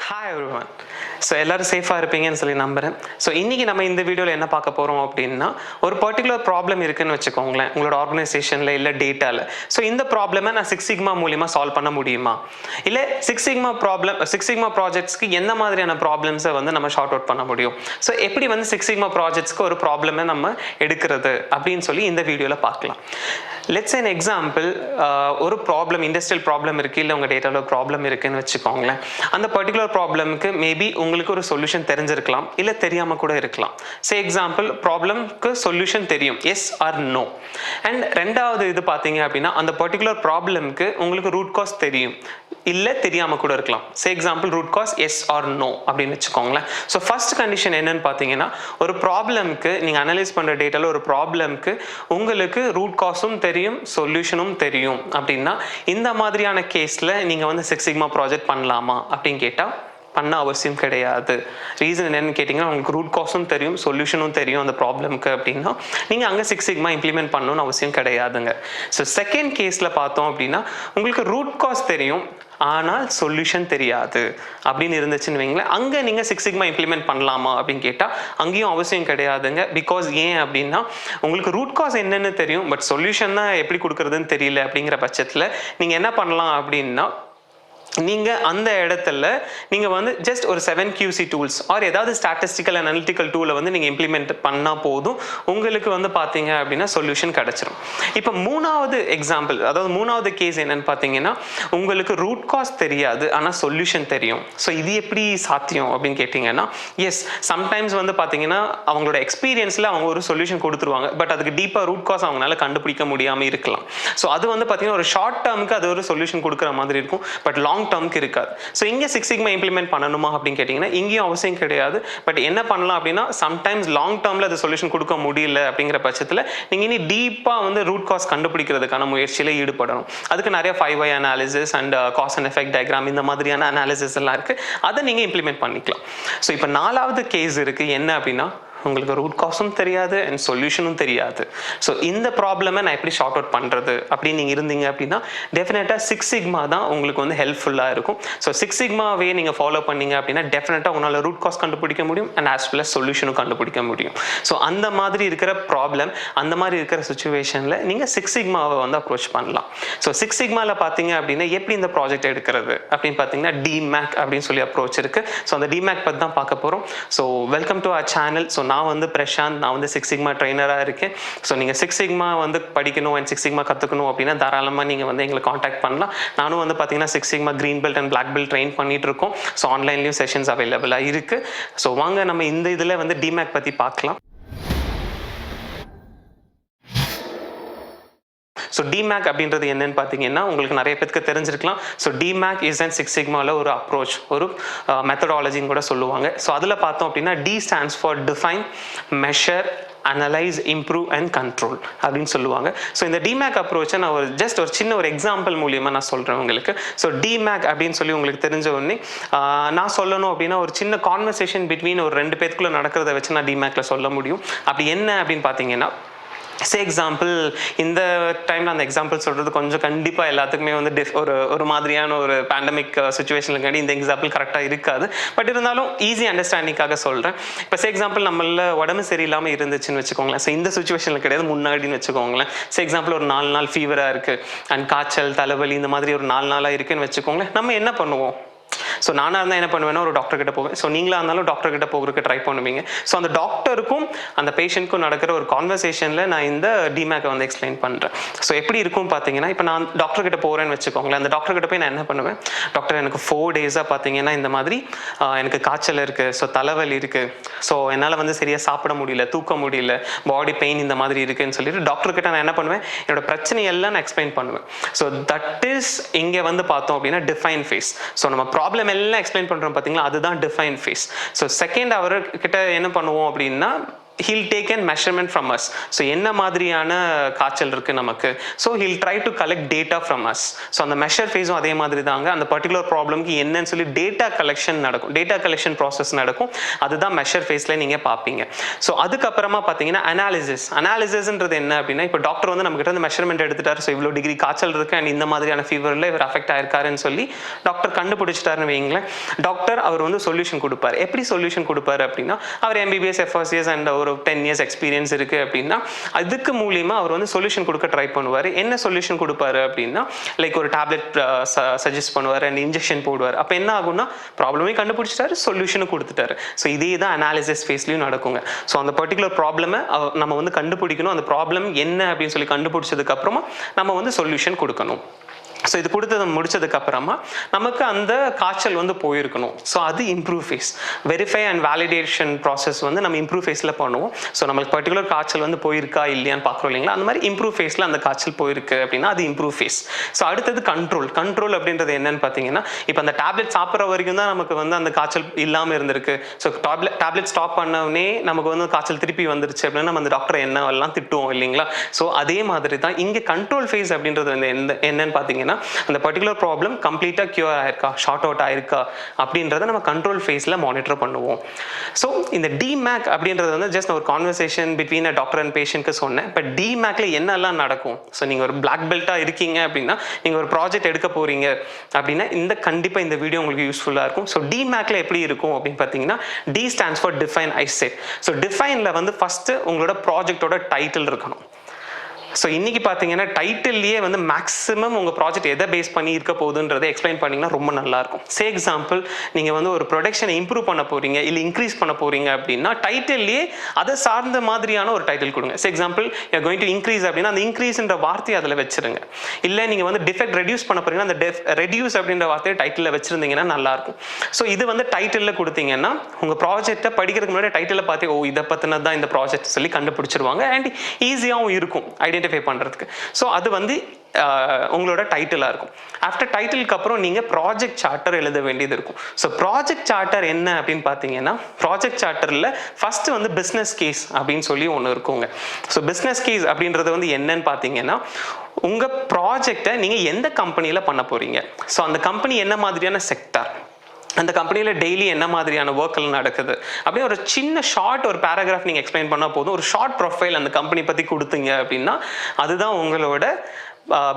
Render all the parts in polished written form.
Hi everyone. So எல்லோரும் சேஃபாக இருப்பீங்கன்னு சொல்லி நம்புகிறேன். ஸோ இன்றைக்கி நம்ம இந்த வீடியோவில் என்ன பார்க்க போகிறோம் அப்படின்னா, ஒரு பர்டிகுலர் ப்ராப்ளம் இருக்குதுன்னு வச்சுக்கோங்களேன் உங்களோட ஆர்கனைசேஷனில் இல்லை டேட்டாவில். ஸோ இந்த ப்ராப்ளமை நான் 6 சிக்மா மூலிமா சால்வ் பண்ண முடியுமா, இல்லை 6 சிக்மா ப்ராஜெக்ட்ஸ்க்கு எந்த மாதிரியான ப்ராப்ளம்ஸை வந்து நம்ம ஷார்ட் அவுட் பண்ண முடியும், ஸோ எப்படி வந்து 6 சிக்மா ப்ராஜெக்ட்ஸ்க்கு ஒரு ப்ராப்ளமை நம்ம எடுக்கிறது அப்படின்னு சொல்லி இந்த வீடியோவில் பார்க்கலாம். லெட்ஸ் an எக்ஸாம்பிள், ஒரு ப்ராப்ளம் இண்டஸ்ட்ரியல் ப்ராப்ளம் இருக்குது, இல்லை உங்கள் டேட்டாவில் ஒரு ப்ராப்ளம் இருக்குதுன்னு வச்சுக்கோங்களேன். அந்த பர்டிகுலர் ப்ராப்ளமுக்கு மேபி உங்களுக்கு ஒரு சொல்யூஷன் தெரிஞ்சிருக்கலாம், இல்லை தெரியாமல் கூட இருக்கலாம். எக்ஸாம்பிள், ப்ராப்ளம்க்கு சொல்யூஷன் தெரியும், எஸ் ஆர் நோ. அண்ட் ரெண்டாவது இது பார்த்தீங்க அப்படின்னா, அந்த பர்டிகுலர் ப்ராப்ளம்க்கு உங்களுக்கு ரூட் காஸ் தெரியும், இல்லை தெரியாமல் கூட இருக்கலாம். Example, root cause yes or no அப்படின்னு வச்சுக்கோங்களேன். ஸோ ஃபர்ஸ்ட் கண்டிஷன் என்னன்னு பார்த்தீங்கன்னா, ஒரு ப்ராப்ளம்க்கு நீங்கள் அனலைஸ் பண்ணுற டேட்டாவில் ஒரு ப்ராப்ளம்க்கு உங்களுக்கு ரூட் காஸும் தெரியும், சொல்யூஷனும் தெரியும் அப்படின்னா, இந்த மாதிரியான கேஸில் நீங்கள் வந்து 6 சிக்மா ப்ராஜெக்ட் பண்ணலாமா அப்படின்னு கேட்டால் பண்ண அவசியம் கிடையாது. ரீசன் என்னன்னு கேட்டிங்கன்னா, உங்களுக்கு ரூட் காஸும் தெரியும், சொல்யூஷனும் தெரியும் அந்த ப்ராப்ளம்க்கு அப்படின்னா நீங்கள் அங்கே 6 சிக்மா இம்ப்ளிமெண்ட் பண்ணணும்னு அவசியம் கிடையாதுங்க. ஸோ செகண்ட் கேஸில் பார்த்தோம் அப்படின்னா, உங்களுக்கு ரூட் காஸ் தெரியும் ஆனால் சொல்யூஷன் தெரியாது அப்படின்னு இருந்துச்சுன்னு வைங்களேன், அங்கே நீங்கள் 6 சிக்மா இம்ப்ளிமெண்ட் பண்ணலாமா அப்படின்னு கேட்டால் அங்கேயும் அவசியம் கிடையாதுங்க. பிகாஸ் ஏன் அப்படின்னா, உங்களுக்கு ரூட் காஸ் என்னன்னு தெரியும், பட் சொல்யூஷன் தான் எப்படி கொடுக்குறதுன்னு தெரியல. அப்படிங்கிற பட்சத்தில் நீங்கள் என்ன பண்ணலாம் அப்படின்னா, நீங்கள் அந்த இடத்துல நீங்கள் வந்து ஜஸ்ட் ஒரு 7QC டூல்ஸ் ஆர் ஏதாவது ஸ்டாட்டிஸ்டிக்கல் அனலிட்டிக்கல் டூலை வந்து நீங்கள் இம்ப்ளிமெண்ட் பண்ணால் போதும், உங்களுக்கு வந்து பார்த்தீங்க அப்படின்னா சொல்யூஷன் கிடச்சிரும். இப்போ மூணாவது எக்ஸாம்பிள், அதாவது மூணாவது கேஸ் என்னன்னு பார்த்தீங்கன்னா, உங்களுக்கு ரூட் காஸ் தெரியாது ஆனால் சொல்யூஷன் தெரியும். ஸோ இது எப்படி சாத்தியம் அப்படின்னு கேட்டிங்கன்னா, எஸ், சம்டைம்ஸ் வந்து பார்த்தீங்கன்னா அவங்களோட எக்ஸ்பீரியன்ஸில் அவங்க ஒரு சொல்யூஷன் கொடுத்துருவாங்க, பட் அதுக்கு டீப்பாக ரூட் காஸ் அவங்களால கண்டுபிடிக்க முடியாமல் இருக்கலாம். ஸோ அது வந்து பார்த்தீங்கன்னா ஒரு ஷார்ட் டேர்முக்கு அது ஒரு சொல்யூஷன் கொடுக்குற மாதிரி இருக்கும், பட் லாங் டேர்முக்கு இருக்காது. ஸோ இங்கே 6 சிக்மா இம்ப்ளிமெண்ட் பண்ணணுமா அப்படின்னு கேட்டிங்கன்னா இங்கேயும் அவசியம் கிடையாது. பட் என்ன பண்ணலாம் அப்படின்னா, சம்டைம்ஸ் லாங் டேர்மில் அது சொல்யூஷன் கொடுக்க முடியல அப்படிங்கிற பட்சத்தில் நீங்கள் இனி டீப்பாக வந்து ரூட் காஸ் கண்டுபிடிக்கிறதுக்கான முயற்சியில் ஈடுபடணும். அதுக்கு நிறைய 5Y analysis and cause and effect diagram இந்த மாதிரியான அனாலிசிஸ் எல்லாம் இருக்குது, அதை நீங்கள் இம்ப்ளிமெண்ட் பண்ணிக்கலாம். ஸோ இப்போ நாலாவது கேஸ் இருக்குது, என்ன அப்படின்னா, உங்களுக்கு ரூட் காஸும் தெரியாது அண்ட் சொல்யூஷனும் தெரியாது. ஸோ இந்த ப்ராப்ளமை நான் எப்படி ஷார்ட் அவுட் பண்ணுறது அப்படின்னு நீங்கள் இருந்தீங்க அப்படின்னா, டெஃபினட்டாக 6 சிக்மா தான் உங்களுக்கு வந்து ஹெல்ப்ஃபுல்லாக இருக்கும். ஸோ 6 சிக்மாவே நீங்கள் ஃபாலோ பண்ணீங்க அப்படின்னா டெஃபினட்டாக உங்களால் ரூட் காஸ் கண்டுபிடிக்க முடியும் அண்ட் ஆஸ் வெல் அஸ் சொல்யூஷனும் கண்டுபிடிக்க முடியும். ஸோ அந்த மாதிரி இருக்கிற ப்ராப்ளம், அந்த மாதிரி இருக்கிற சுச்சுவேஷனில் நீங்கள் 6 சிக்மாவை வந்து அப்ரோச் பண்ணலாம். ஸோ 6 சிக்மாவில் பார்த்தீங்க அப்படின்னா எப்படி இந்த ப்ராஜெக்ட் எடுக்கிறது அப்படின்னு பார்த்தீங்கன்னா, DMAIC அப்படின்னு சொல்லி அப்ரோச் இருக்குது. ஸோ அந்த DMAIC பற்றி தான் பார்க்க போகிறோம். So welcome to our channel. So நான் வந்து பிரசாந்த், நான் வந்து 6 சிக்மா ட்ரெயினராக இருக்கேன். ஸோ நீங்கள் 6 சிக்மா வந்து படிக்கணும் அண்ட் 6 சிக்மா கற்றுக்கணும் அப்படின்னா தாராளமாக நீங்கள் வந்து எங்களை காண்டாக்ட் பண்ணலாம். நானும் வந்து பார்த்தீங்கன்னா 6 sigma green belt and black belt train பண்ணிட்டு இருக்கோம். ஸோ ஆன்லைன்லேயும் செஷன்ஸ் அவைலபிளாக இருக்குது. ஸோ வாங்க நம்ம இந்த இதில் வந்து DMAIC பற்றி பார்க்கலாம். ஸோ DMAIC அப்படின்றது என்னன்னு பார்த்தீங்கன்னா, உங்களுக்கு நிறைய பேருக்கு தெரிஞ்சிருக்கலாம். ஸோ DMAIC இஸ் அண்ட் 6 சிக்மாவில் ஒரு அப்ரோச், ஒரு மெத்தடாலஜின்னு கூட சொல்லுவாங்க. ஸோ அதில் பார்த்தோம் அப்படின்னா, D stands for define, measure, analyse, improve and control அப்படின்னு சொல்லுவாங்க. ஸோ இந்த DMAIC அப்ரோச்சை நான் ஒரு சின்ன ஒரு எக்ஸாம்பிள் மூலியமாக நான் சொல்கிறேன் உங்களுக்கு. ஸோ DMAIC அப்படின்னு சொல்லி உங்களுக்கு தெரிஞ்ச உடனே நான் சொல்லணும் அப்படின்னா, ஒரு சின்ன கான்வர்சேஷன் பிட்வீன் ஒரு 2 பேருக்குள்ளே நடக்கிறத வச்சு நான் DMAICல சொல்ல முடியும். அப்படி என்ன அப்படின்னு பார்த்தீங்கன்னா, எக்ஸாம்பிள், இந்த டைமில் அந்த எக்ஸாம்பிள் சொல்கிறது கொஞ்சம் கண்டிப்பாக எல்லாத்துக்குமே வந்து ஒரு மாதிரியான ஒரு பேண்டமிக் சுச்சுவேஷனுக்காண்டி இந்த எக்ஸாம்பிள் கரெக்டாக இருக்காது. பட் இருந்தாலும் ஈஸி அண்டர்ஸ்டாண்டிங்காக சொல்கிறேன். இப்போ எக்ஸாம்பிள், நம்மள உடம்பு சரியில்லாமல் இருந்துச்சுன்னு வச்சுக்கோங்களேன். ஸோ இந்த சுச்சுவேஷனில் கிடையாது, முன்னாடின்னு வச்சுக்கோங்களேன். எக்ஸாம்பிள், ஒரு 4 நாள் ஃபீவராக இருக்குது அண்ட் காய்ச்சல், தலைவலி இந்த மாதிரி ஒரு 4 நாளாக இருக்குன்னு வச்சுக்கோங்களேன். நம்ம என்ன பண்ணுவோம்? ஸோ நானாக இருந்தால் என்ன பண்ணுவேன்னா, ஒரு டாக்டர் கிட்ட போவேன். ஸோ நீங்களாக இருந்தாலும் டாக்டர் கிட்ட போகிறதுக்கு ட்ரை பண்ணுவீங்க. ஸோ அந்த டாக்டருக்கும் அந்த பேஷண்ட்க்கும் நடக்கிற ஒரு கான்வர்சேஷனில் நான் இந்த DMAIC வந்து எக்ஸ்பிளைன் பண்ணுறேன். ஸோ எப்படி இருக்கும் பார்த்தீங்கன்னா, இப்போ நான் டாக்டர் கிட்ட போகிறேன்னு வச்சுக்கோங்களேன். அந்த டாக்டர் கிட்ட போய் நான் என்ன பண்ணுவேன், டாக்டர் எனக்கு 4 டேஸாக பார்த்தீங்கன்னா இந்த மாதிரி எனக்கு காய்ச்சல் இருக்குது, ஸோ தலைவலி இருக்குது, ஸோ என்னால் வந்து சரியாக சாப்பிட முடியல, தூக்க முடியல, பாடி பெயின் இந்த மாதிரி இருக்குன்னு சொல்லிட்டு டாக்டர் கிட்ட நான் என்ன பண்ணுவேன், என்னோட பிரச்சனையெல்லாம் நான் எக்ஸ்பிளைன் பண்ணுவேன். ஸோ தட் இஸ் இங்கே வந்து பார்த்தோம் அப்படின்னா டிஃபைன் ஃபேஸ். ஸோ நம்ம ப்ராப்ளம் எல்லாம் எக்ஸ்பிளைன் பண்ணுறோம் பார்த்தீங்களா, அதுதான் டிஃபைன் ஃபேஸ். ஸோ செகண்ட் அவர்கிட்ட என்ன பண்ணுவோம் அப்படின்னா, he'll take a measurement from us. So என்ன மாதிரியான காய்ச்சல் இருக்கு நமக்கு, so he'll try to collect data from us. So அந்த measure phase அதே மாதிரி தாங்க, அந்த particular problemக்கு என்னன்னு சொல்லி data collection நடக்கும், data collection process நடக்கும், அதுதான் measure phaseல நீங்க பார்ப்பீங்க. ஸோ அதுக்கப்புறமா பார்த்தீங்கன்னா அனாலிசிஸ்ன்றது என்ன அப்படின்னா, இப்போ டாக்டர் வந்து நம்ம கிட்ட வந்து மெஷர்மெண்ட் எடுத்துட்டாரு, ஸோ இவ்வளோ டிகிரி காய்ச்சல் இருக்கு அண்ட் இந்த மாதிரியான ஃபீவரில் இவர் அஃபெக்ட் ஆயிருக்காருன்னு சொல்லி டாக்டர் கண்டுபிடிச்சிட்டாருன்னு வைங்களேன். டாக்டர் அவர் வந்து சொல்யூஷன் கொடுப்பார். எப்படி சொல்யூஷன் கொடுப்பாரு அப்படின்னா, அவர் MBBS FRCS அண்ட் ஒரு 10 years எக்ஸ்பீரியன்ஸ் இருக்கு அப்படின்னா அதுக்கு மூலியமா அவர் வந்து சொல்யூஷன் கொடுக்க ட்ரை பண்ணுவார். என்ன சொல்யூஷன் கொடுப்பாரு அப்படின்னா, லைக் ஒரு டேப்லெட் சஜஸ்ட் பண்ணுவார் அண்ட் இன்ஜெக்ஷன் போடுவார். அப்போ என்ன ஆகும்னா, ப்ராப்ளமே கண்டுபிடிச்சிட்டாரு, சொல்யூஷனும் கொடுத்துட்டாரு. ஸோ இதே தான் அனாலிசிஸ் ஃபேஸ்லையும் நடக்குங்க. ஸோ அந்த பர்டிகுலர் ப்ராப்ளமை நம்ம வந்து கண்டுபிடிக்கணும், அந்த ப்ராப்ளம் என்ன அப்படின்னு சொல்லி கண்டுபிடிச்சதுக்கு அப்புறமா நம்ம வந்து சொல்யூஷன் கொடுக்கணும். ஸோ இது கொடுத்தது முடிச்சதுக்கு அப்புறமா நமக்கு அந்த காய்ச்சல் வந்து போயிருக்கணும். ஸோ அது improve phase. Verify and validation process வந்து நம்ம இம்ப்ரூவ் ஃபேஸில் பண்ணுவோம். ஸோ நம்மளுக்கு பர்டிகுலர் காய்ச்சல் வந்து போயிருக்கா இல்லையான்னு பார்க்குறோம் இல்லைங்களா, அந்த மாதிரி இம்ப்ரூவ் ஃபேஸில் அந்த காய்ச்சல் போயிருக்கு அப்படின்னா அது இம்ப்ரூவ் ஃபேஸ். ஸோ அடுத்தது கண்ட்ரோல் அப்படின்றது என்னன்னு பார்த்தீங்கன்னா, இப்போ அந்த டேப்லெட் சாப்பிட்ற வரைக்கும் தான் நமக்கு வந்து அந்த காய்ச்சல் இல்லாமல் இருந்திருக்கு. ஸோ டேப்லெட் ஸ்டாப் பண்ணவுடனே நமக்கு வந்து காய்ச்சல் திருப்பி வந்துருச்சு அப்படின்னா நம்ம அந்த டாக்டர் என்னெல்லாம் திட்டுவோம் இல்லைங்களா. ஸோ அதே மாதிரி தான் இங்கே கண்ட்ரோல் ஃபேஸ் அப்படின்றது வந்து என்னன்னு பார்த்தீங்கன்னா, அந்த பர்டிகுலர் ப்ராப்ளம் கம்ப்ளீட்டா கியூர் ஆயிருக்கா, ஷார்ட் அவுட் ஆயிருக்கா அப்படின்றத நம்ம கண்ட்ரோல் ஃபேஸ்ல மானிட்டர் பண்ணுவோம். ஸோ இந்த DMAIC அப்படின்றது வந்து ஜஸ்ட் ஒரு conversation between a doctor and பேஷண்ட்க்கு சொன்னேன். பட் DMAICல என்னெல்லாம் நடக்கும், ஸோ நீங்க ஒரு பிளாக் பெல்ட்டா இருக்கீங்க அப்படின்னா, நீங்க ஒரு ப்ராஜெக்ட் எடுக்க போறீங்க அப்படின்னா கண்டிப்பா இந்த வீடியோ உங்களுக்கு யூஸ்ஃபுல்லா இருக்கும். ஸோ DMAICல எப்படி இருக்கும் அப்படின்னு பார்த்தீங்கன்னா, D stands for define, I said. So டிஃபைன்ல வந்து ஃபர்ஸ்ட் உங்களோட ப்ராஜெக்டோட டைட்டில் இருக்கணும். ஸோ இன்னைக்கு பார்த்தீங்கன்னா டைட்டில்லையே வந்து மேக்ஸிமம் உங்கள் ப்ராஜெக்ட் எதை பேஸ் பண்ணி இருக்க போகுதுன்றதை எக்ஸ்பிளைன் பண்ணிங்கன்னா ரொம்ப நல்லாயிருக்கும். சே எக்ஸாம்பிள், நீங்கள் வந்து ஒரு ப்ரொடக்ஷனை இம்ப்ரூவ் பண்ண போகிறீங்க இல்லை இன்க்ரீஸ் பண்ண போகிறீங்க அப்படின்னா டைட்டில்லையே அதை சார்ந்த மாதிரியான ஒரு டைட்டில் கொடுங்க. சே example, you going to increase அப்படின்னா அந்த இன்க்ரீஸ்ன்ற வார்த்தையை அதில் வச்சிருங்க. இல்லை நீங்கள் வந்து டிஃபெக்ட் ரெடியூஸ் பண்ண போகிறீங்கன்னா அந்த ரெடியூஸ் அப்படின்ற வார்த்தையை டைட்டிலில் வச்சிருந்தீங்கன்னா நல்லாயிருக்கும். ஸோ இது வந்து டைட்டிலில் கொடுத்தீங்கன்னா உங்கள் ப்ராஜெக்டை படிக்கிறதுக்கு முன்னாடி டைட்டிலில் பார்த்து ஓ இதை பற்றினது தான் இந்த ப்ராஜெக்ட் சொல்லி கண்டுபிடிச்சிருவாங்க அண்ட் ஈஸியாகவும் இருக்கும் ஐடென்டிஃபை பண்றதுக்கு. ஸோ அது வந்து உங்களோட டைட்டிலாக இருக்கும். ஆஃப்டர் டைட்டிலுக்கு அப்புறம் நீங்கள் ப்ராஜெக்ட் சார்ட்டர் எழுத வேண்டியது இருக்கும். ஸோ ப்ராஜெக்ட் சார்ட்டர் என்ன அப்படின்னு பார்த்தீங்கன்னா, ப்ராஜெக்ட் சார்ட்டரில் ஃபர்ஸ்ட் வந்து பிஸ்னஸ் கேஸ் அப்படின்னு சொல்லி ஒன்று இருக்குங்க. ஸோ பிஸ்னஸ் கேஸ் அப்படின்றது வந்து என்னன்னு பார்த்தீங்கன்னா, உங்கள் ப்ராஜெக்டை நீங்கள் எந்த கம்பெனியில் பண்ண போறீங்க, ஸோ அந்த கம்பெனி என்ன மாதிரியான செக்டார், அந்த கம்பெனியில் டெய்லி என்ன மாதிரியான ஒர்க்கில் நடக்குது அப்படின்னு ஒரு சின்ன ஷார்ட் ஒரு பேராகிராஃப் நீங்கள் எக்ஸ்பிளைன் பண்ணால் போதும். ஒரு ஷார்ட் ப்ரொஃபைல் அந்த கம்பெனி பற்றி கொடுத்தீங்க அப்படின்னா அதுதான் உங்களோட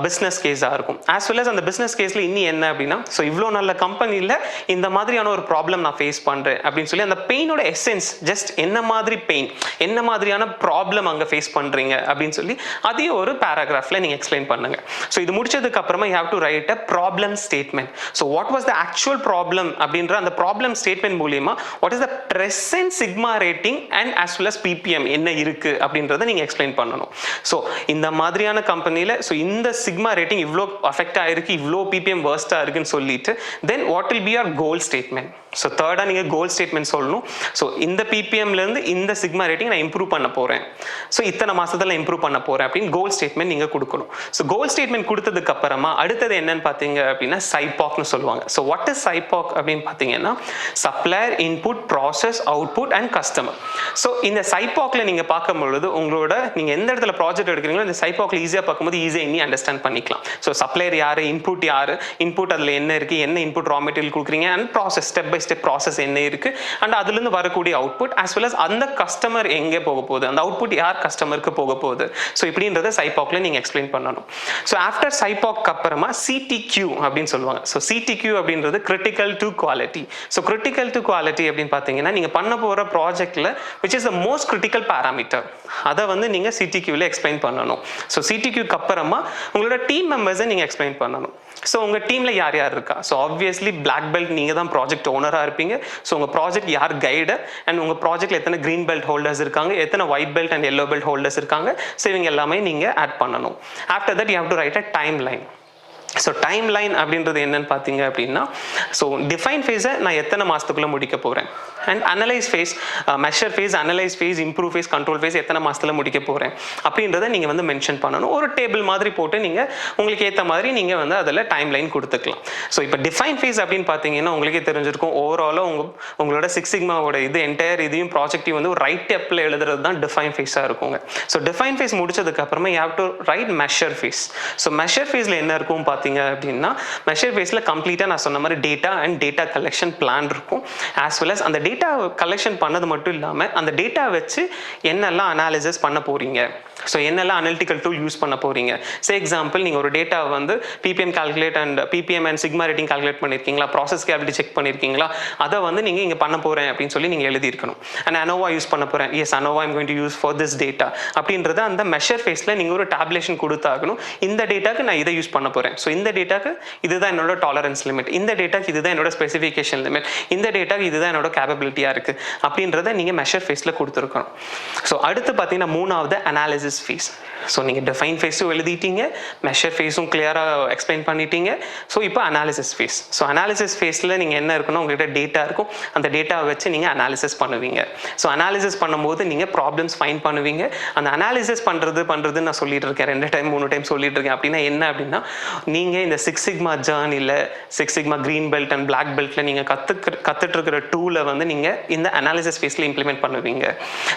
பிஸ்னஸ் கேஸாக இருக்கும். ஆஸ் வெல் அஸ் அந்த பிஸ்னஸ் கேஸில் இன்னும் என்ன அப்படின்னா, ஸோ இவ்வளோ நல்ல கம்பெனியில் இந்த மாதிரியான ஒரு ப்ராப்ளம் நான் ஃபேஸ் பண்ணுறேன் அப்படின்னு சொல்லி அந்த பெயினோட எசென்ஸ், ஜஸ்ட் என்ன மாதிரி பெயின், என்ன மாதிரியான ப்ராப்ளம் அங்கே ஃபேஸ் பண்ணுறீங்க அப்படின்னு சொல்லி அதையும் ஒரு பேராகிராஃபில் நீங்கள் எக்ஸ்பிளைன் பண்ணுங்க. ஸோ இது முடிச்சதுக்கு அப்புறமா you have to write a problem statement. So what was the actual problem அப்படின்ற அந்த ப்ராப்ளம் ஸ்டேட்மெண்ட் மூலியமா what is the present sigma rating and as well as PPM என்ன இருக்கு அப்படின்றத நீங்கள் எக்ஸ்பிளைன் பண்ணணும். ஸோ இந்த மாதிரியான கம்பெனியில் ஸோ இந்த சிக்மா ரேட்டிங் இவ்வளோ அஃபெக்ட் ஆயிருக்கு, இவ்வளோ PPM வேர்ஸ்டாக இருக்குன்னு சொல்லிட்டு then what will be your goal statement. So தேர்டாக நீங்கள் கோல் ஸ்டேட்மெண்ட் சொல்லணும். ஸோ இந்த PPMலேருந்து இந்த சிக்மா ரேட்டிங் நான் இம்ப்ரூவ் பண்ண போகிறேன், ஸோ இத்தனை மாதத்தில் இம்ப்ரூவ் பண்ண போகிறேன் அப்படின்னு கோல் ஸ்டேட்மெண்ட் நீங்கள் கொடுக்கணும். ஸோ கோல் ஸ்டேட்மெண்ட் கொடுத்ததுக்கு அப்புறமா அடுத்தது என்னன்னு பார்த்தீங்க அப்படின்னா சைபாக்னு சொல்லுவாங்க. ஸோ வாட் இஸ் சைபாக் அப்படின்னு பார்த்தீங்கன்னா, supplier, input, process, output and customer. So இந்த சைபாக்ல நீங்கள் பார்க்கும் பொழுது உங்களோட நீங்கள் எந்த இடத்துல ப்ராஜெக்ட் எடுக்கிறீங்களோ இந்த சைபாக்ல ஈஸியாக பார்க்கும்போது ஈஸியாக இன்னி அண்டர்ஸ்டாண்ட் பண்ணிக்கலாம். ஸோ சப்ளையர் யார், இன்புட் யார், இன்புட் அதில் என்ன இருக்குது, என்ன இன்புட் ரா மெட்டீரியல் கொடுக்குறீங்க and process step by step process என்ன இருக்கு அண்ட் அதுலேருந்து வரக்கூடிய அவுட்புட் as well as அந்த கஸ்டமர் எங்கே போக போகுது, அந்த அவுட்புட் யார் கஸ்டமருக்கு போக போகுது. ஸோ இப்படின்றத சைபாக்ல நீங்க எக்ஸ்பிளைன் பண்ணணும். ஸோ ஆஃப்டர் சைபாக் அப்புறமா CTQ அப்படின்னு சொல்லுவாங்க. ஸோ CTQ அப்படின்றது critical to quality. So critical to quality அப்படின்னு பார்த்தீங்கன்னா நீங்க பண்ண போற ப்ராஜெக்ட்ல which is the most critical parameter அதை வந்து நீங்க CTQல எக்ஸ்பிளைன் பண்ணணும். ஸோ CTQக்கு அப்புறமா உங்களோட டீம் மெம்பர்ஸை நீங்க எக்ஸ்பிளைன் பண்ணணும். ஸோ உங்கள் டீமில் யார் யார் இருக்கா, ஸோ ஆப்வியஸ்லி பிளாக் பெல்ட் நீங்கள் தான் ப்ராஜெக்ட் ஓனராக இருப்பீங்க. ஸோ உங்கள் ப்ராஜெக்ட் யார் கைடு அண்ட் உங்கள் ப்ராஜெக்ட்டில் எத்தனை க்ரீன் பெல்ட் ஹோல்டர்ஸ் இருக்காங்க, எத்தனை white belt and yellow belt holders இருக்காங்க. ஸோ இவங்க எல்லாமே நீங்கள் ஆட் பண்ணணும். After that you have to write a time line. So time line அப்படின்றது என்னன்னு பார்த்தீங்க அப்படின்னா, ஸோ டிஃபைன் ஃபேஸை நான் எத்தனை மாதத்துக்குள்ளே முடிக்க போகிறேன், and analyse phase, measure phase, analyse phase, improve phase, control phase எத்தனை மாதத்தில் முடிக்க போகிறேன் அப்படின்றத நீங்கள் வந்து மென்ஷன் பண்ணணும். ஒரு டேபிள் மாதிரி போட்டு நீங்கள் உங்களுக்கு ஏற்ற மாதிரி நீங்கள் வந்து அதில் டைம் லைன் கொடுத்துக்கலாம். ஸோ இப்போ டிஃபைன் ஃபேஸ் அப்படின்னு பார்த்தீங்கன்னா உங்களுக்கே தெரிஞ்சிருக்கும், ஓவராலாக உங்களோட 6 சிக்மாவோட இது என்டையர் இதையும் ப்ராஜெக்டையும் வந்து ஒரு ரைட் ஸ்டெப்பில் எழுதுறது தான் டிஃபைன் ஃபேஸாக இருக்குங்க. ஸோ டிஃபைன் ஃபேஸ் முடிச்சதுக்கப்புறமா you have to write measure phase. So measure ஃபேஸில் என்ன இருக்கும் பார்த்தீங்க அப்படின்னா, மெஷர் ஃபேஸில் கம்ப்ளீட்டாக நான் சொன்ன மாதிரி data and data collection plan இருக்கும். ஆஸ் வெல் அஸ் அந்த டேட்டா கலெக்ஷன் பண்ணது மட்டும் இல்லாமல் அந்த டேட்டா வச்சு என்னெல்லாம் அனாலிசிஸ் பண்ண போகிறீங்க, ஸோ என்னெல்லாம் அனலிட்டிக்கல் டூல் யூஸ் பண்ண போகிறீங்க. சே எக்ஸாம்பிள் நீங்கள் ஒரு டேட்டா வந்து PPM calculate and PPM and sigma rating calculate பண்ணியிருக்கீங்களா, ப்ராசஸ் கேபிலிட்டி செக் பண்ணியிருக்கீங்களா, அதை வந்து நீங்கள் இங்கே பண்ண போகிறேன் அப்படின்னு சொல்லி நீங்கள் எழுதியிருக்கணும். அண்ட் அனோவா யூஸ் பண்ண போகிறேன், yes ANOVA I'm going to use for this data அப்படின்றத அந்த மெஷர் ஃபேஸில் நீங்கள் ஒரு டேப்லேஷன் கொடுத்தாகணும். இந்த டேட்டாக்கு நான் இதை யூஸ் பண்ண போகிறேன், ஸோ இந்த டேட்டாக்கு இதுதான் என்னோட டாலரன்ஸ் லிமிட், இந்த டேட்டாக்கு இதுதான் என்னோட ஸ்பெசிஃபிகேஷன் லிமிட், இந்த டேட்டாக்கு இதுதான் என்னோட கேப்பபிலிட்டியாக இருக்குது அப்படின்றத நீங்கள் மெஷர் ஃபேஸில் கொடுத்துருக்கணும். ஸோ அடுத்து பார்த்தீங்கன்னா மூணாவது அனாலிசிஸ் ஃபேஸ். ஸோ நீங்கள் டிஃபைன் ஃபேஸும் எழுதிட்டீங்க, மெஷர் ஃபேஸும் கிளியராக எக்ஸ்பிளைன் பண்ணிட்டீங்க. ஸோ இப்போ அனாலிசிஸ் ஃபேஸ். ஸோ அனாலிசிஸ் ஃபேஸில் நீங்கள் என்ன இருக்குன்னா உங்கள்கிட்ட டேட்டா இருக்கும், அந்த டேட்டாவை வச்சு நீங்கள் அனாலிசிஸ் பண்ணுவீங்க. ஸோ அனாலிசிஸ் பண்ணும்போது நீங்கள் ப்ராப்ளம்ஸ் ஃபைண்ட் பண்ணுவீங்க. அந்த அனாலிசிஸ் பண்ணுறதுன்னு நான் சொல்லிட்டு இருக்கேன், 2 டைம் 3 டைம் சொல்லிட்டு இருக்கேன். அப்படின்னா என்ன அப்படின்னா, நீங்கள் இந்த 6 சிக்மா ஜர்னியில் 6 sigma green belt and black பெல்ட்டில் நீங்கள் கற்றுட்டு இருக்கிற டூலை வந்து நீங்கள் இந்த அனாலிசிஸ் ஃபேஸில் இம்ப்ளிமெண்ட் பண்ணுவீங்க.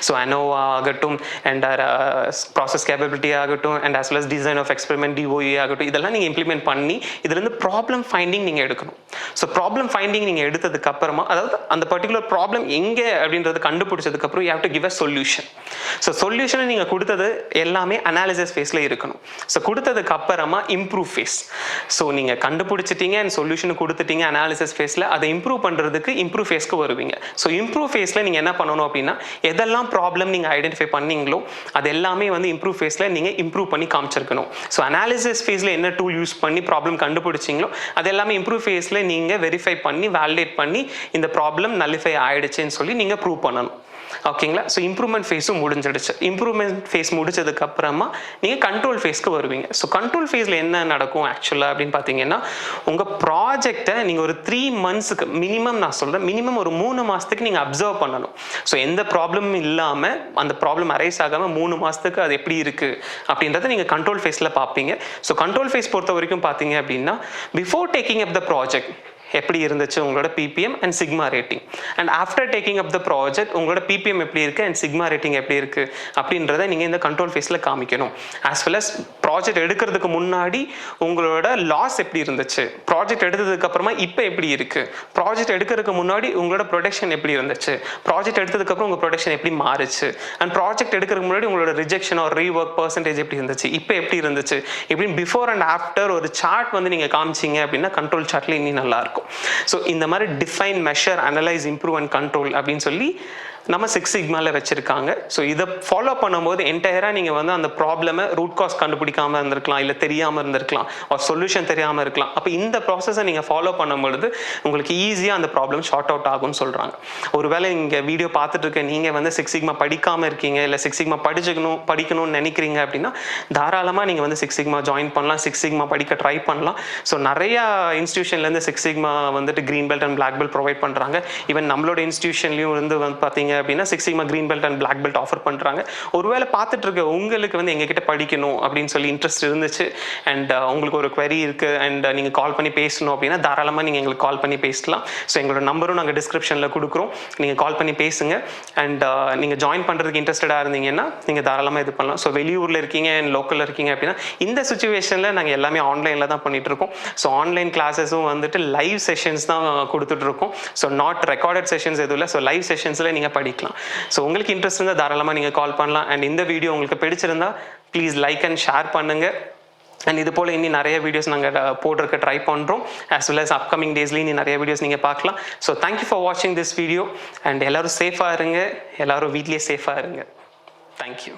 ஸோ அனோவா ஆகட்டும் அண்ட் ப்ராசஸ் கேப்பபிலிட்டி ஆகட்டும் and as well as design of experiment DOE ஆகட்டும், இதெல்லாம் நீங்கள் இம்ப்ளிமெண்ட் பண்ணி இதுலேருந்து ப்ராப்ளம் ஃபைண்டிங் நீங்கள் எடுக்கணும். ஸோ ப்ராப்ளம் ஃபைண்டிங் நீங்கள் எடுத்ததுக்கு அப்புறமா, அதாவது அந்த பர்டிகுலர் ப்ராப்ளம் எங்கே அப்படின்றது கண்டுபிடிச்சதுக்கப்புறம் you have to give a solution. So சொல்யூஷனை நீங்கள் கொடுத்தது எல்லாமே அனாலிசிஸ் ஃபேஸில் இருக்கணும். ஸோ கொடுத்ததுக்கு அப்புறமா இம்ப்ரூவ் ஃபேஸ். ஸோ நீங்கள் கண்டுபிடிச்சிட்டீங்க அண்ட் சொல்யூஷன் கொடுத்துட்டீங்க அனாலிசிஸ் ஃபேஸில், அதை இம்ப்ரூவ் பண்ணுறதுக்கு இம்ப்ரூவ் ஃபேஸ்க்கு வருவீங்க. ஸோ இம்ப்ரூவ் ஃபேஸில் நீங்கள் என்ன பண்ணணும் அப்படின்னா, எதெல்லாம் ப்ராப்ளம் நீங்கள் ஐடென்டிஃபை பண்ணீங்களோ அது எல்லாமே வந்து இம்ப்ரூவ் ஃபேஸில் நீங்கள் இம்ப்ரூவ் பண்ணி காமிச்சிருக்கணும். ஸோ அனாலிசிஸ் ஃபேஸில் என்ன டூல் யூஸ் பண்ணி ப்ராப்ளம் கண்டுபிடிச்சிங்களோ அது எல்லாமே இம்ப்ரூவ் ஃபேஸில் நீங்கள் வெரிஃபை பண்ணி வேலிடேட் பண்ணி இந்த ப்ராப்ளம் நல்லிஃபை ஆயிடுச்சுன்னு சொல்லி நீங்கள் ப்ரூவ் பண்ணணும். ஓகேங்களா? ஸோ இம்ப்ரூவ்மெண்ட் ஃபேஸும் முடிஞ்சிடுச்சு. இம்ப்ரூவ்மெண்ட் ஃபேஸ் முடிச்சதுக்கு அப்புறமா நீங்கள் கண்ட்ரோல் ஃபேஸ்க்கு வருவீங்க. ஸோ கண்ட்ரோல் ஃபேஸில் என்ன நடக்கும் ஆக்சுவலாக அப்படின்னு பார்த்தீங்கன்னா, உங்கள் ப்ராஜெக்டை நீங்கள் ஒரு 3 மந்த்ஸுக்கு மினிமம், நான் சொல்கிறேன் மினிமம் ஒரு 3 மாதத்துக்கு நீங்கள் அப்சர்வ் பண்ணணும். ஸோ எந்த ப்ராப்ளமும் இல்லாமல், அந்த ப்ராப்ளம் அரைஸ் ஆகாமல் 3 மாதத்துக்கு அது எப்படி இருக்குது அப்படின்றத நீங்கள் கண்ட்ரோல் ஃபேஸில் பார்ப்பீங்க. ஸோ கண்ட்ரோல் ஃபேஸ் பொறுத்த வரைக்கும் பார்த்தீங்க அப்படின்னா, before taking up the project எப்படி இருந்துச்சு உங்களோட PPM and sigma rating, and after taking up the project உங்களோட பிபிஎம் எப்படி இருக்குது அண்ட் சிக்மா ரேட்டிங் எப்படி இருக்குது அப்படின்றத நீங்கள் இந்த கண்ட்ரோல் ஃபேஸில் காமிக்கணும். ஆஸ் வெல் அஸ் ப்ராஜெக்ட் எடுக்கிறதுக்கு முன்னாடி உங்களோட லாஸ் எப்படி இருந்துச்சு, ப்ராஜெக்ட் எடுத்ததுக்கு அப்புறமா இப்போ எப்படி இருக்குது, ப்ராஜெக்ட் எடுக்கிறதுக்கு முன்னாடி உங்களோட ப்ரொடக்ஷன் எப்படி இருந்துச்சு, ப்ராஜெக்ட் எடுத்ததுக்கப்புறம் உங்கள் ப்ரொடக்ஷன் எப்படி மாறுச்சு, அண்ட் ப்ராஜெக்ட் எடுக்கிறதுக்கு முன்னாடி உங்களோட ரிஜெக்ஷன் ஆர் ரீஒர்க் பர்சன்டேஜ் எப்படி இருந்துச்சு, இப்போ எப்படி இருந்துச்சு, இப்படின்னு பிஃபோர் அண்ட் ஆஃப்டர் ஒரு சார்ட் வந்து நீங்கள் காமிச்சிங்க அப்படின்னா கண்ட்ரோல் சார்ட்டில் இன்னும் நல்லாயிருக்கும். ஸோ இந்த மாதிரி define, measure, analyse, improve and control அப்படின்னு சொல்லி நம்ம 6 சிக்மாவில் வச்சுருக்காங்க. ஸோ இதை ஃபாலோ பண்ணும்போது என்டையராக நீங்கள் வந்து அந்த ப்ராப்ளமை ரூட் காஸ் கண்டுபிடிக்காமல் இருந்திருக்கலாம், இல்லை தெரியாமல் இருந்திருக்கலாம், ஒரு சொல்யூஷன் தெரியாமல் இருக்கலாம். அப்போ இந்த ப்ராசஸை நீங்கள் ஃபாலோ பண்ணும்பொழுது உங்களுக்கு ஈஸியாக அந்த ப்ராப்ளம் ஷார்ட் அவுட் ஆகும்னு சொல்கிறாங்க. ஒருவேளை இங்கே வீடியோ பார்த்துட்டு இருக்க நீங்கள் வந்து 6 சிக்மா படிக்காமல் இருக்கீங்க, இல்லை 6 சிக்மா படிக்கணும்னு நினைக்கிறீங்க அப்படின்னா தாராளமாக நீங்கள் வந்து 6 சிக்மா ஜாயின் பண்ணலாம், 6 சிக்மா படிக்க ட்ரை பண்ணலாம். ஸோ நிறையா இன்ஸ்டியூஷன்லேருந்து 6 சிக்மா வந்துட்டு green belt and black belt provide பண்ணுறாங்க. ஈவன் நம்மளோட இன்ஸ்டியூஷன்லையும் வந்து பார்த்தீங்க அப்படின்னா 6 sigma green belt and black belt offer பண்ணுறாங்க. ஒருவேளை பார்த்துட்டு இருக்க உங்களுக்கு வந்து எங்ககிட்ட படிக்கணும் அப்படின்னு சொல்லி இன்ட்ரெஸ்ட் இருந்துச்சு அண்ட் உங்களுக்கு ஒரு query இருக்குது அண்ட் நீங்கள் கால் பண்ணி பேசணும் அப்படின்னா தாராளமாக நீங்கள் எங்களுக்கு கால் பண்ணி பேசலாம். ஸோ எங்களோட நம்பரும் நாங்கள் டிஸ்கிரிப்ஷனில் கொடுக்குறோம், நீங்கள் கால் பண்ணி பேசுங்க. அண்ட் நீங்கள் ஜாயின் பண்ணுறதுக்கு இன்ட்ரெஸ்டடாக இருந்தீங்கன்னா நீங்கள் தாராளமாக இது பண்ணலாம். ஸோ வெளியூரில் இருக்கீங்க அண்ட் லோக்கலில் இருக்கீங்க அப்படின்னா இந்த சுச்சுவேஷனில் நாங்கள் எல்லாமே ஆன்லைனில் தான் பண்ணிகிட்ருக்கோம். ஸோ ஆன்லைன் கிளாஸஸும் வந்துட்டு லைவ் செஷன்ஸ் தான் கொடுத்துட்ருக்கோம். ஸோ நாட் ரெக்கார்டட் செஷன்ஸ் எதுவும் இல்லை. ஸோ லைவ் செஷன்ஸில் நீங்கள் படிக்கலாம். ஸோ உங்களுக்கு இன்ட்ரெஸ்ட் இருந்தால் தாராளமாக நீங்கள் கால் பண்ணலாம். அண்ட் இந்த வீடியோ உங்களுக்கு பிடிச்சிருந்தா ப்ளீஸ் லைக் அண்ட் ஷேர் பண்ணுங்கள். அண்ட் இது போல் இன்னும் நிறைய வீடியோஸ் நாங்கள் போடுறதுக்கு ட்ரை பண்ணுறோம். ஆஸ் வெல் அஸ் அப்கமிங் டேஸ்லேயும் இன்னும் நிறைய வீடியோஸ் நீங்கள் பார்க்கலாம். ஸோ தேங்க்யூ ஃபார் வாட்சிங் திஸ் வீடியோ. அண்ட் எல்லோரும் சேஃபாக இருங்க, எல்லோரும் வீட்லேயே சேஃபாக இருங்க. தேங்க்யூ.